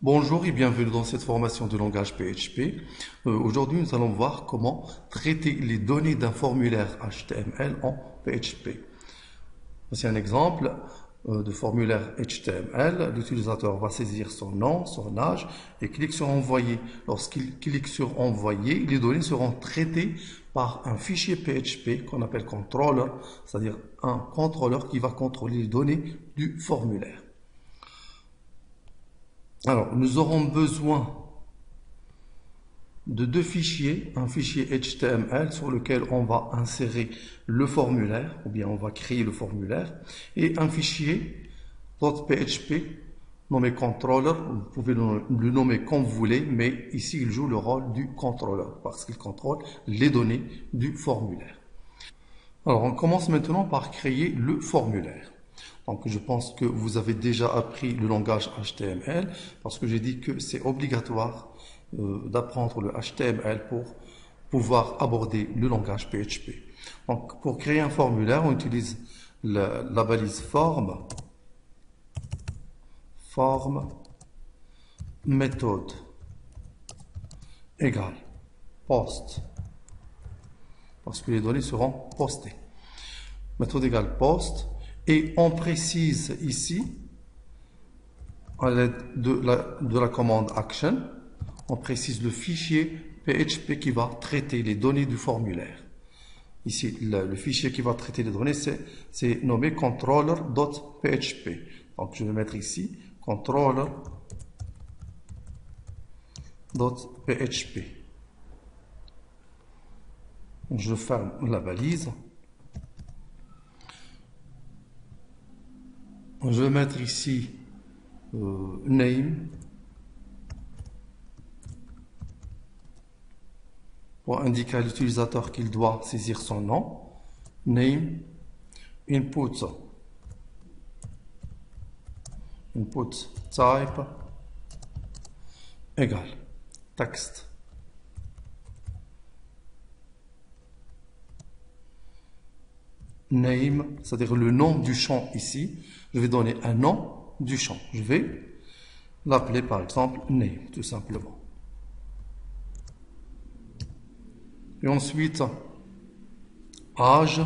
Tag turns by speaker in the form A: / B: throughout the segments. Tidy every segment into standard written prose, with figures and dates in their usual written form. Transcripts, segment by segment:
A: Bonjour et bienvenue dans cette formation de langage PHP. Aujourd'hui, nous allons voir comment traiter les données d'un formulaire HTML en PHP. Voici un exemple de formulaire HTML. L'utilisateur va saisir son nom, son âge et clique sur Envoyer. Lorsqu'il clique sur Envoyer, les données seront traitées par un fichier PHP qu'on appelle controller, c'est-à-dire un contrôleur qui va contrôler les données du formulaire. Alors, nous aurons besoin de deux fichiers, un fichier HTML sur lequel on va insérer le formulaire, ou bien on va créer le formulaire, et un fichier .php nommé controller. Vous pouvez le nommer comme vous voulez, mais ici il joue le rôle du contrôleur parce qu'il contrôle les données du formulaire. Alors, on commence maintenant par créer le formulaire. Donc, je pense que vous avez déjà appris le langage HTML parce que j'ai dit que c'est obligatoire d'apprendre le HTML pour pouvoir aborder le langage PHP. Donc, pour créer un formulaire, on utilise la balise form, méthode égale post, parce que les données seront postées. Méthode égale post. Et on précise ici, à l'aide de la commande action, on précise le fichier PHP qui va traiter les données du formulaire. Ici, le fichier qui va traiter les données, c'est nommé controller.php. Donc, je vais mettre ici controller.php. Je ferme la balise. Je vais mettre ici name pour indiquer à l'utilisateur qu'il doit saisir son nom. Name, input type égale texte. Name, c'est-à-dire le nom du champ ici. Je vais donner un nom du champ. Je vais l'appeler par exemple name, tout simplement. Et ensuite, âge.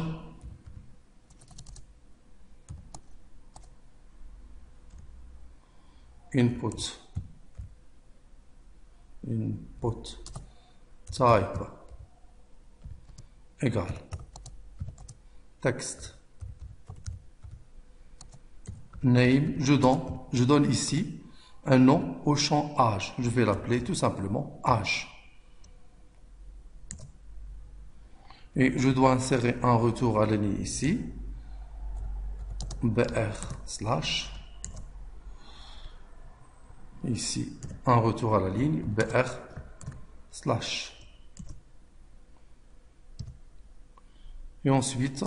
A: Input type égale texte. Name, je donne ici un nom au champ âge. Je vais l'appeler tout simplement âge. Et je dois insérer un retour à la ligne ici. br/. Ici, un retour à la ligne br/. Et ensuite,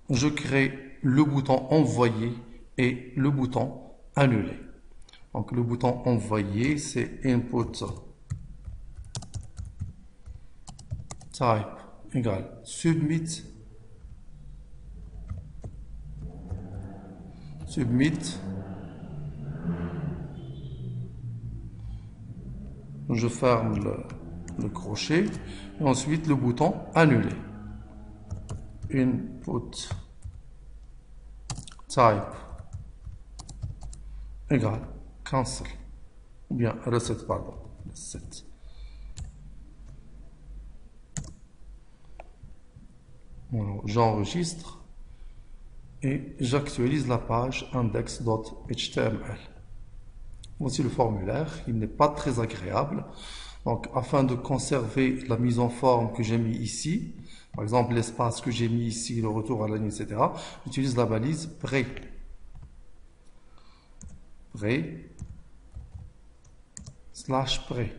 A: je crée le bouton envoyer et le bouton annuler. Donc le bouton envoyer, c'est input type égale submit. Je ferme le crochet et ensuite le bouton annuler. Input type égale cancel ou bien reset, pardon, reset. J'enregistre et j'actualise la page index.html. Voici le formulaire, il n'est pas très agréable. Donc, afin de conserver la mise en forme que j'ai mis ici, par exemple l'espace que j'ai mis ici, le retour à la ligne, etc., j'utilise la balise prêt. Prêt / prêt.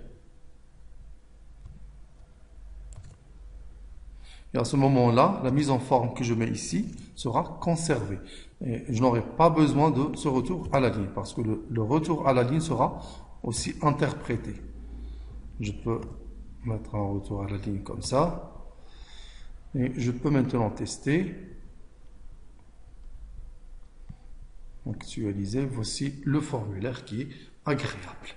A: Et à ce moment-là, la mise en forme que je mets ici sera conservée. Et je n'aurai pas besoin de ce retour à la ligne parce que le retour à la ligne sera aussi interprété. Je peux mettre un retour à la ligne comme ça. Et je peux maintenant tester. actualisé. Voici le formulaire qui est agréable.